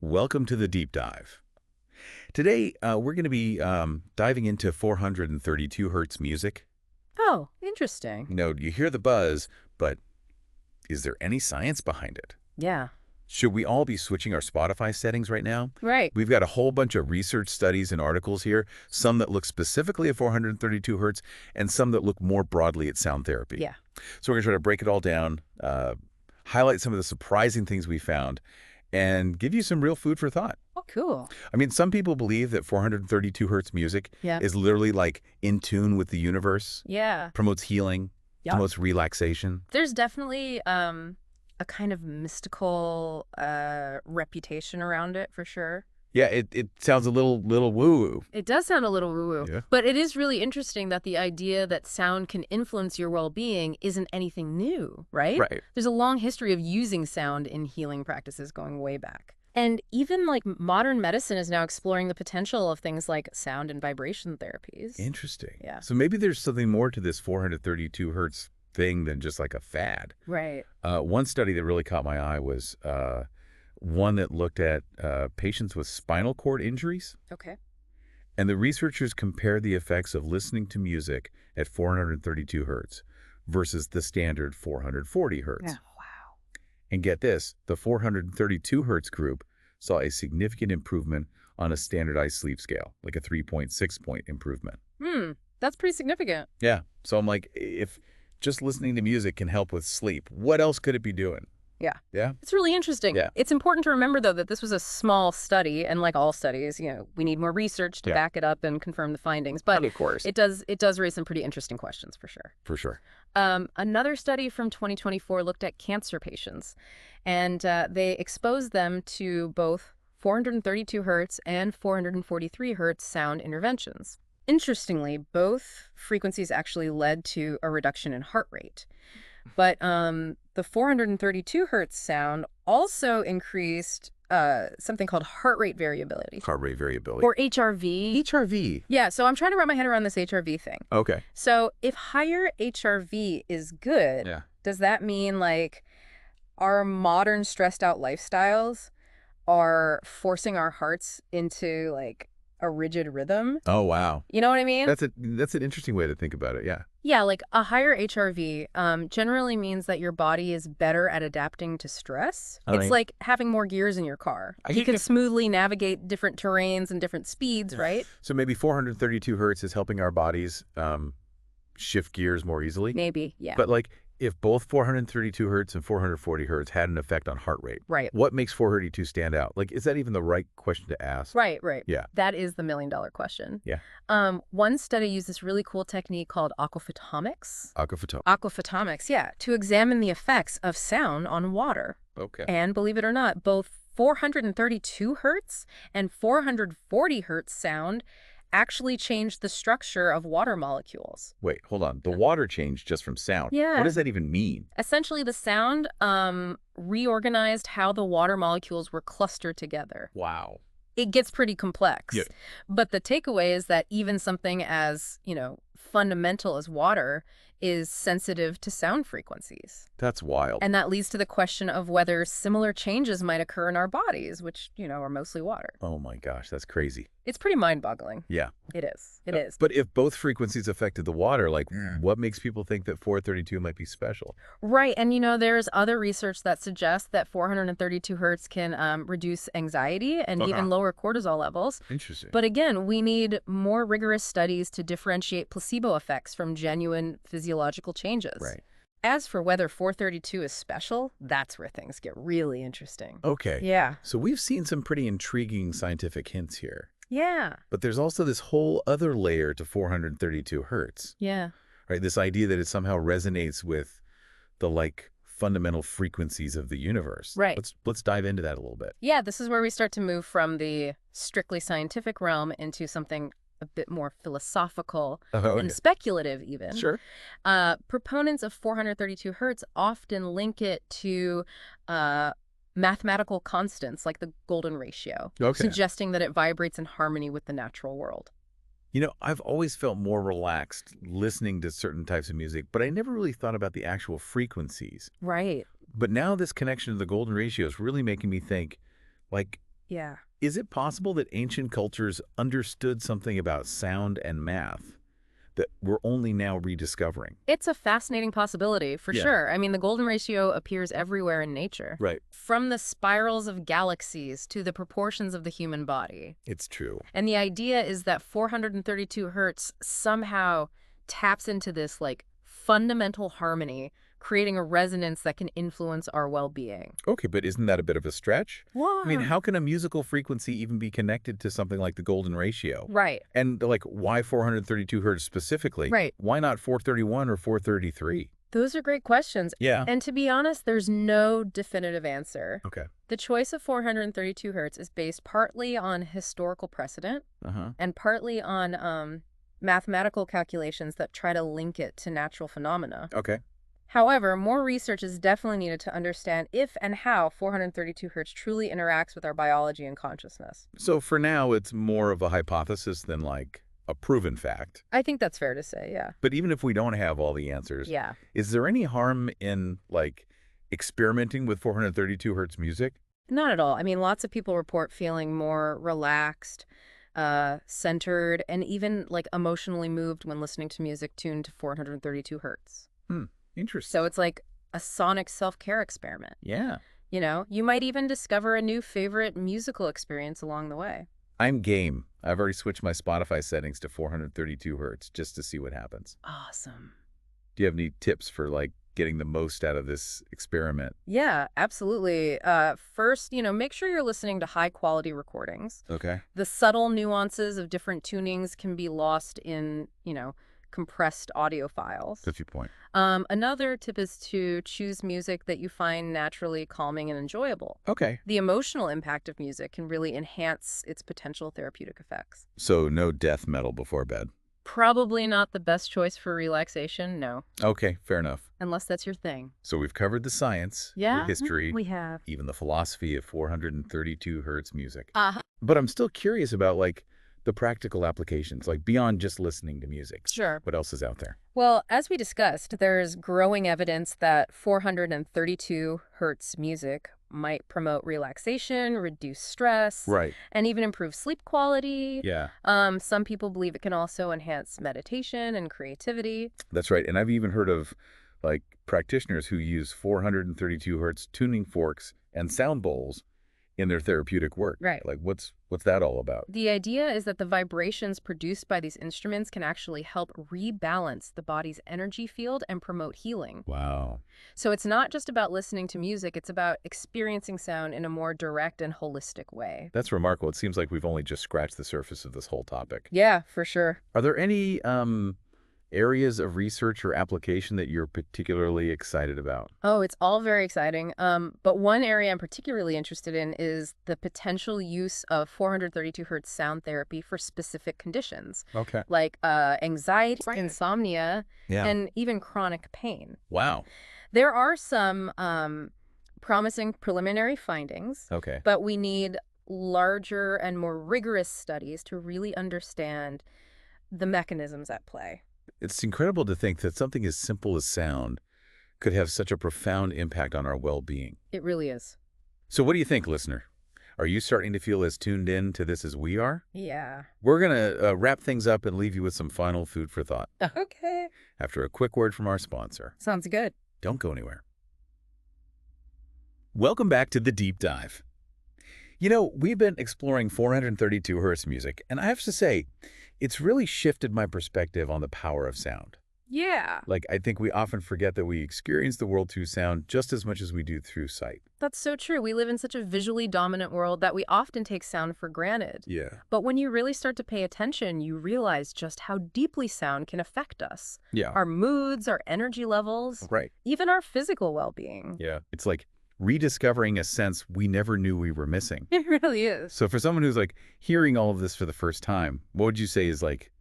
Welcome to the deep dive. Today, we're going to be diving into 432 hertz music. Oh, interesting. You hear the buzz, but is there any science behind it? Yeah. Should we all be switching our Spotify settings right now? Right. We've got a whole bunch of research studies and articles here, some that look specifically at 432 hertz and some that look more broadly at sound therapy. Yeah. So we're going to try to break it all down, highlight some of the surprising things we found, and give you some real food for thought. Oh, cool. I mean, some people believe that 432 hertz music Yeah. is literally like in tune with the universe, Yeah. promotes healing, Yeah. promotes relaxation. There's definitely a kind of mystical reputation around it for sure. Yeah, it sounds a little woo-woo. It does sound a little woo-woo. Yeah. But it is really interesting that the idea that sound can influence your well-being isn't anything new, right? Right. There's a long history of using sound in healing practices going way back. And even like modern medicine is now exploring the potential of things like sound and vibration therapies. Interesting. Yeah. So maybe there's something more to this 432 hertz thing than just like a fad. Right. One study that really caught my eye was one that looked at patients with spinal cord injuries. Okay. And the researchers compared the effects of listening to music at 432 hertz versus the standard 440 hertz. Yeah. Wow. And get this, the 432 hertz group saw a significant improvement on a standardized sleep scale, like a 3.6-point improvement. That's pretty significant. Yeah. So I'm like, if just listening to music can help with sleep, what else could it be doing? Yeah. Yeah? It's really interesting. Yeah. It's important to remember, though, that this was a small study, and like all studies, we need more research to back it up and confirm the findings. But of course. it does raise some pretty interesting questions for sure. For sure. Another study from 2024 looked at cancer patients, and they exposed them to both 432 hertz and 443 hertz sound interventions. Interestingly, both frequencies actually led to a reduction in heart rate. But the 432 hertz sound also increased something called heart rate variability. Heart rate variability. Or HRV. HRV. Yeah, so I'm trying to wrap my head around this HRV thing. Okay. So if higher HRV is good, Yeah. does that mean like our modern stressed out lifestyles are forcing our hearts into like a rigid rhythm? Oh, wow. You know what I mean? That's an interesting way to think about it, yeah. Yeah, like a higher HRV generally means that your body is better at adapting to stress. All It's right. like having more gears in your car. You can smoothly navigate different terrains and different speeds, right? So maybe 432 hertz is helping our bodies shift gears more easily. Maybe, yeah. But like if both 432 hertz and 440 hertz had an effect on heart rate, Right. what makes 432 stand out? Like, is that even the right question to ask? Right. Yeah. That is the million-dollar question. Yeah. One study used this really cool technique called aquaphotomics. Aquaphoto. Aquaphotomics, yeah, to examine the effects of sound on water. Okay. And believe it or not, both 432 hertz and 440 hertz sound actually changed the structure of water molecules. Wait, hold on. The water changed just from sound. Yeah. What does that even mean? Essentially, the sound reorganized how the water molecules were clustered together. Wow. It gets pretty complex. Yeah. But the takeaway is that even something as, fundamental as water is sensitive to sound frequencies. That's wild. And that leads to the question of whether similar changes might occur in our bodies, which, are mostly water. Oh my gosh, that's crazy. It's pretty mind-boggling. Yeah. It is. It is. But if both frequencies affected the water, like what makes people think that 432 might be special? Right. And, there's other research that suggests that 432 hertz can reduce anxiety and even lower cortisol levels. Interesting. But again, we need more rigorous studies to differentiate placebo effects from genuine physiological changes. Right. As for whether 432 is special, that's where things get really interesting. Okay. Yeah. So we've seen some pretty intriguing scientific hints here. Yeah. But there's also this whole other layer to 432 hertz, Yeah. right? This idea that it somehow resonates with the fundamental frequencies of the universe. Right. Let's dive into that a little bit. Yeah, this is where we start to move from the strictly scientific realm into something a bit more philosophical and speculative even. Sure. Proponents of 432 hertz often link it to mathematical constants like the golden ratio, suggesting that it vibrates in harmony with the natural world. I've always felt more relaxed listening to certain types of music, but I never really thought about the actual frequencies. Right. But now this connection to the golden ratio is really making me think, Yeah. Is it possible that ancient cultures understood something about sound and math that we're only now rediscovering? It's a fascinating possibility, for Yeah. sure. I mean, the golden ratio appears everywhere in nature. Right. From the spirals of galaxies to the proportions of the human body. It's true. And the idea is that 432 hertz somehow taps into this, like, fundamental harmony, creating a resonance that can influence our well-being. Okay, but isn't that a bit of a stretch? What? I mean, how can a musical frequency even be connected to something like the golden ratio? Right. And like, why 432 hertz specifically? Right. Why not 431 or 433? Those are great questions. Yeah. And to be honest, there's no definitive answer. Okay. The choice of 432 hertz is based partly on historical precedent Uh-huh. and partly on mathematical calculations that try to link it to natural phenomena. Okay. However, more research is definitely needed to understand if and how 432 hertz truly interacts with our biology and consciousness. So for now, it's more of a hypothesis than like a proven fact. I think that's fair to say, yeah. But even if we don't have all the answers, Yeah. is there any harm in like experimenting with 432 hertz music? Not at all. I mean, lots of people report feeling more relaxed, centered, and even like emotionally moved when listening to music tuned to 432 hertz. Interesting. So it's like a sonic self-care experiment. Yeah. You know, you might even discover a new favorite musical experience along the way. I'm game. I've already switched my Spotify settings to 432 hertz just to see what happens. Awesome. Do you have any tips for like getting the most out of this experiment? Yeah, absolutely. First, make sure you're listening to high-quality recordings. Okay. The subtle nuances of different tunings can be lost in, compressed audio files. That's your point. Another tip is to choose music that you find naturally calming and enjoyable. Okay. The emotional impact of music can really enhance its potential therapeutic effects. So no death metal before bed. Probably not the best choice for relaxation, no, Okay, fair enough. unless that's your thing. So we've covered the science, Yeah, the history, we have. even the philosophy of 432 hertz music. Uh-huh. But I'm still curious about like the practical applications, like beyond just listening to music. Sure. What else is out there? Well, as we discussed, there's growing evidence that 432 hertz music might promote relaxation, reduce stress, Right. and even improve sleep quality. Yeah, Some people believe it can also enhance meditation and creativity. that's right. And I've even heard of like practitioners who use 432 hertz tuning forks and sound bowls in their therapeutic work. Right. Like what's that all about? The idea is that the vibrations produced by these instruments can actually help rebalance the body's energy field and promote healing. Wow. So it's not just about listening to music, it's about experiencing sound in a more direct and holistic way. That's remarkable. It seems like we've only just scratched the surface of this whole topic. Yeah, for sure. Are there any areas of research or application that you're particularly excited about? Oh, it's all very exciting. But one area I'm particularly interested in is the potential use of 432 hertz sound therapy for specific conditions, Okay. like anxiety, insomnia, Yeah. and even chronic pain. Wow. There are some promising preliminary findings, Okay. but we need larger and more rigorous studies to really understand the mechanisms at play. It's incredible to think that something as simple as sound could have such a profound impact on our well-being. It really is. So what do you think, listener? Are you starting to feel as tuned in to this as we are? Yeah. We're going to wrap things up and leave you with some final food for thought Okay. after a quick word from our sponsor. Sounds good. Don't go anywhere. Welcome back to The Deep Dive. We've been exploring 432 hertz music, and I have to say, it's really shifted my perspective on the power of sound. Yeah. Like, I think we often forget that we experience the world through sound just as much as we do through sight. That's so true. We live in such a visually dominant world that we often take sound for granted. Yeah. But when you really start to pay attention, you realize just how deeply sound can affect us. Yeah. Our moods, our energy levels, Right. even our physical well-being. Yeah. It's like rediscovering a sense we never knew we were missing. It really is. So for someone who's like hearing all of this for the first time, what would you say is like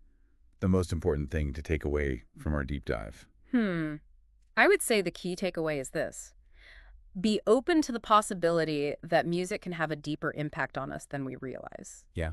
the most important thing to take away from our deep dive? I would say the key takeaway is this. Be open to the possibility that music can have a deeper impact on us than we realize. Yeah.